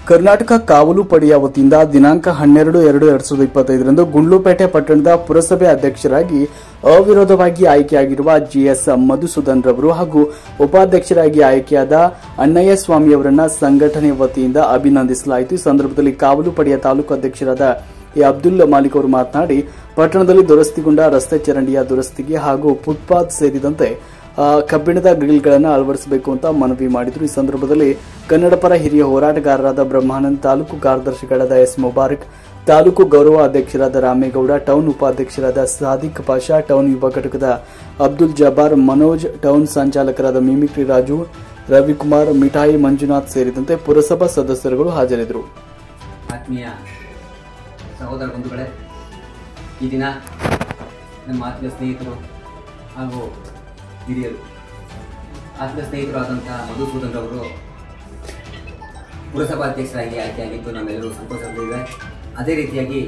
ಕರ್ನಾಟಕ ಕಾವಲು ಪಡೆಯ ವತಿಯಿಂದ ದಿನಾಂಕ 12/2/2025ರಂದು ಗುಂಡ್ಲುಪೇಟೆ ಪಟ್ಟಣದ ಪುರಸಭೆ ಅಧ್ಯಕ್ಷರಾಗಿ ಅವಿರೋಧವಾಗಿ ಆಯ್ಕೆಯಾಗಿರುವ ಜಿಎಸ್ ಮಧುಸೂದನ್ ರವರು ಹಾಗೂ ಉಪಾಧ್ಯಕ್ಷರಾಗಿ ಆಯ್ಕೆಯಾದ ಅಣ್ಣಯ್ಯ ಸ್ವಾಮಿಯವರನ್ನ ಸಂಘಟನೆ ವತಿಯಿಂದ ಅಭಿನಂದಿಸಲಾಯಿತು. ಈ ಸಂದರ್ಭದಲ್ಲಿ ಕಾವಲು ಪಡೆಯ ತಾಲೂಕು ಅಧ್ಯಕ್ಷರಾದ ಎ ಅಬ್ದುಲ್ ಮಾಲಿಕ್ ಅವರು ಮಾತನಾಡಿ, ಪಟ್ಟಣದಲ್ಲಿ ದುರಸ್ತಿಗೊಂಡ ರಸ್ತೆ ಚರಂಡಿಯ ದುರಸ್ತಿಗೆ ಹಾಗೂ ಫುಟ್ಪಾತ್ ಸೇರಿದಂತೆ ಕಬ್ಬಿಣದ ಗ್ರಿಲ್ಗಳನ್ನು ಅಳವಡಿಸಬೇಕು ಅಂತ ಮನವಿ ಮಾಡಿದರು. ಈ ಸಂದರ್ಭದಲ್ಲಿ ಕನ್ನಡ ಪರ ಹಿರಿಯ ಹೋರಾಟಗಾರರಾದ ಬ್ರಹ್ಮಾನಂದ್, ತಾಲೂಕು ಕಾರ್ಯದರ್ಶಿಗಳಾದ ಎಸ್ ಮುಬಾರಕ್, ತಾಲೂಕು ಗೌರವ ಅಧ್ಯಕ್ಷರಾದ ರಾಮೇಗೌಡ, ಟೌನ್ ಉಪಾಧ್ಯಕ್ಷರಾದ ಸಾದಿಕ್ ಪಾಷಾ, ಟೌನ್ ಯುವ ಘಟಕದ ಅಬ್ದುಲ್ ಜಬ್ಬಾರ್, ಮನೋಜ್, ಟೌನ್ ಸಂಚಾಲಕರಾದ ಮಿಮಿಕ್ರಿ ರಾಜು, ರವಿಕುಮಾರ್, ಮಿಠಾಯಿ ಮಂಜುನಾಥ್ ಸೇರಿದಂತೆ ಪುರಸಭಾ ಸದಸ್ಯರುಗಳು ಹಾಜರಿದ್ದರು. ಆತ್ಮೀಯ ಸಹೋದರ ಬಂಧುಗಳೇ, ಈ ದಿನ ನಮ್ಮ ಆತ್ಮೀಯ ಸ್ನೇಹಿತರು ಹಾಗೂ ಹಿರಿಯರು ಆತ್ಮೀಯ ಸ್ನೇಹಿತರು ಆದಂತಹ ಮಧುಸೂದನ್ ಅವರು ಪುರಸಭಾಧ್ಯಕ್ಷರಾಗಿ ಆಯ್ಕೆಯಾಗಿದ್ದು ನಮ್ಮೆಲ್ಲರೂ ಸಂತೋಷವಿದೆ. ಅದೇ ರೀತಿಯಾಗಿ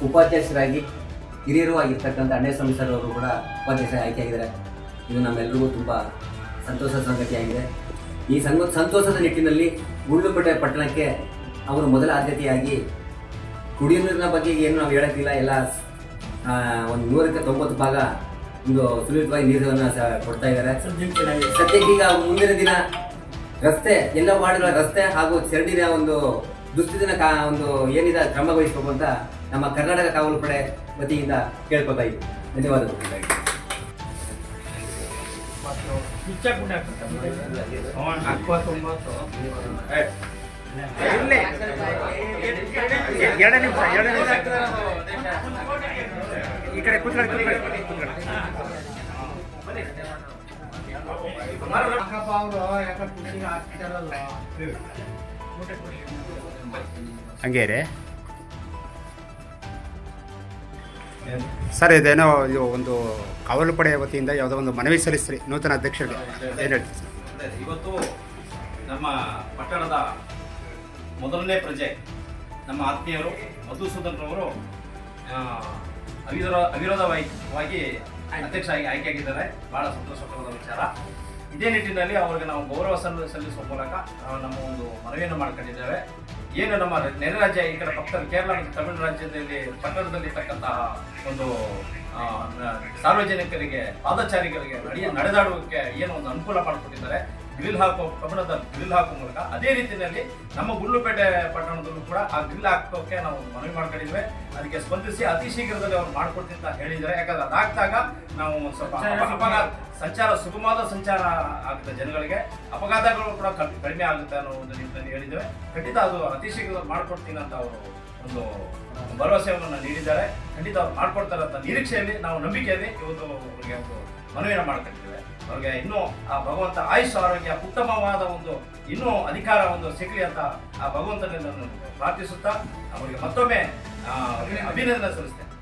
ಉಪಾಧ್ಯಕ್ಷರಾಗಿ ಹಿರಿಯರು ಆಗಿರ್ತಕ್ಕಂಥ ಅಣ್ಣಯ್ಯ ಸ್ವಾಮಿ ಸರ್ ಅವರು ಕೂಡ ಉಪಾಧ್ಯಕ್ಷರಾಗಿ ಆಯ್ಕೆಯಾಗಿದ್ದಾರೆ. ಇದು ನಮ್ಮೆಲ್ಲರಿಗೂ ತುಂಬ ಸಂತೋಷದ ಸಂಗತಿಯಾಗಿದೆ. ಈ ಸಂತೋಷದ ನಿಟ್ಟಿನಲ್ಲಿ ಗುಂಡ್ಲುಪೇಟೆ ಪಟ್ಟಣಕ್ಕೆ ಅವರು ಮೊದಲ ಆದ್ಯತೆಯಾಗಿ ಕುಡಿಯುವ ನೀರಿನ ಬಗ್ಗೆ ಏನು ನಾವು ಹೇಳೋಕ್ಕಿಲ್ಲ, ಎಲ್ಲ ಒಂದು 190 ಭಾಗ ಒಂದು ಸುಲಭವಾಗಿ ನೀರನ್ನು ಕೊಡ್ತಾ ಇದ್ದಾರೆ. ಸದ್ಯಕ್ಕೆ ಈಗ ಮುಂದಿನ ದಿನ ರಸ್ತೆ ಎಲ್ಲ ವಾರ್ಡ್ಗಳ ರಸ್ತೆ ಹಾಗೂ ಚರಂಡಿನ ಒಂದು ದುಸ್ಥಿತಿನ ಒಂದು ಏನಿದೆ ಕ್ರಮ ವಹಿಸಬೇಕು ಅಂತ ನಮ್ಮ ಕರ್ನಾಟಕ ಕಾವಲು ಪಡೆ ವತಿಯಿಂದ ಕೇಳ್ಕೊತಾ ಇದ್ದೀವಿ. ಧನ್ಯವಾದಗಳು. ಈ ಕಡೆ ಕೂತ್ಕೊಳ್ಳಿ. ಹಂಗೇರೆ ಸರ್, ಇದೇನೋ ಇದು ಒಂದು ಕಾವಲು ಪಡೆಯ ವತಿಯಿಂದ ಯಾವುದೋ ಒಂದು ಮನವಿ ಸಲ್ಲಿಸ್ರಿ ನೂತನ ಅಧ್ಯಕ್ಷರಿಗೆ, ಏನು ಹೇಳ್ತೀವಿ ಸರ್? ಇವತ್ತು ನಮ್ಮ ಪಟ್ಟಣದ ಮೊದಲನೇ ಪ್ರಜೆ ನಮ್ಮ ಆತ್ಮೀಯರು ಮಧುಸೂದನ್ ರವರು ಅವಿರೋಧವಾಗಿ ಅಧ್ಯಕ್ಷರಾಗಿ ಆಯ್ಕೆಯಾಗಿದ್ದಾರೆ. ಬಹಳ ಸಂತೋಷಕರದ ವಿಚಾರ. ಇದೇ ನಿಟ್ಟಿನಲ್ಲಿ ಅವರಿಗೆ ನಾವು ಗೌರವ ಸಲ್ಲಿಸುವ ಮೂಲಕ ನಮ್ಮ ಒಂದು ಮನವಿಯನ್ನು ಮಾಡ್ಕೊಂಡಿದ್ದೇವೆ. ಏನು ನಮ್ಮ ನೆರೆ ರಾಜ್ಯ ಈ ಕಡೆ ಪಕ್ಕದಲ್ಲಿ ಕೇರಳ ಮತ್ತು ತಮಿಳು ರಾಜ್ಯದಲ್ಲಿ ಪಟ್ಟಣದಲ್ಲಿರ್ತಕ್ಕಂತಹ ಒಂದು ಸಾರ್ವಜನಿಕರಿಗೆ, ಪಾದಚಾರಿಗಳಿಗೆ ನಡೆದಾಡುವುದಕ್ಕೆ ಏನು ಒಂದು ಅನುಕೂಲ ಮಾಡಿಕೊಟ್ಟಿದ್ದಾರೆ, ಕಬ್ಬಿಣದ ಗ್ರಿಲ್ ಹಾಕುವ ಮೂಲಕ. ಅದೇ ರೀತಿಯಲ್ಲಿ ನಮ್ಮ ಗುಂಡ್ಲುಪೇಟೆ ಪಟ್ಟಣದಲ್ಲೂ ಕೂಡ ಆ ಗ್ರಿಲ್ ಹಾಕೋಕೆ ನಾವು ಮನವಿ ಮಾಡ್ಕೊಂಡಿದ್ವಿ. ಅದಕ್ಕೆ ಸ್ಪಂದಿಸಿ ಅತಿ ಶೀಘ್ರದಲ್ಲಿ ಅವ್ರು ಮಾಡ್ಕೊಡ್ತೀನಿ ಅಂತ ಹೇಳಿದ್ದಾರೆ. ಯಾಕಂದ್ರೆ ಅದಾಗ್ದಾಗ ನಾವು ಸ್ವಲ್ಪ ಸುಗಮವಾದ ಸಂಚಾರ ಆಗುತ್ತೆ, ಜನಗಳಿಗೆ ಅಪಘಾತಗಳು ಕೂಡ ಕಡಿಮೆ ಆಗುತ್ತೆ ಅನ್ನೋ ಒಂದು ನಿಟ್ಟಿನಲ್ಲಿ ಹೇಳಿದ್ದೇವೆ. ಖಂಡಿತ ಅದು ಅತಿ ಶೀಘ್ರದಲ್ಲಿ ಮಾಡ್ಕೊಡ್ತೀನಿ ಅಂತ ಅವರು ಒಂದು ಭರವಸೆಯನ್ನು ನೀಡಿದ್ದಾರೆ. ಖಂಡಿತ ಅವ್ರು ಮಾಡ್ಕೊಡ್ತಾರೆ ಅಂತ ನಿರೀಕ್ಷೆಯಲ್ಲಿ, ನಾವು ನಂಬಿಕೆಯಲ್ಲಿ ಇವತ್ತು ಅವರಿಗೆ ಒಂದು ಮನವಿಯನ್ನು ಮಾಡ್ಕೊಂಡಿದ್ದೇವೆ. ಅವ್ರಿಗೆ ಇನ್ನೂ ಆ ಭಗವಂತ ಆಯುಷ್ ಆರೋಗ್ಯ ಉತ್ತಮವಾದ ಒಂದು ಇನ್ನೂ ಅಧಿಕಾರ ಒಂದು ಸಿಗಲಿ ಅಂತ ಆ ಭಗವಂತನನ್ನು ಪ್ರಾರ್ಥಿಸುತ್ತಾ ಅವರಿಗೆ ಮತ್ತೊಮ್ಮೆ ಅಭಿನಂದನೆ ಸಲ್ಲಿಸ್ತೇನೆ.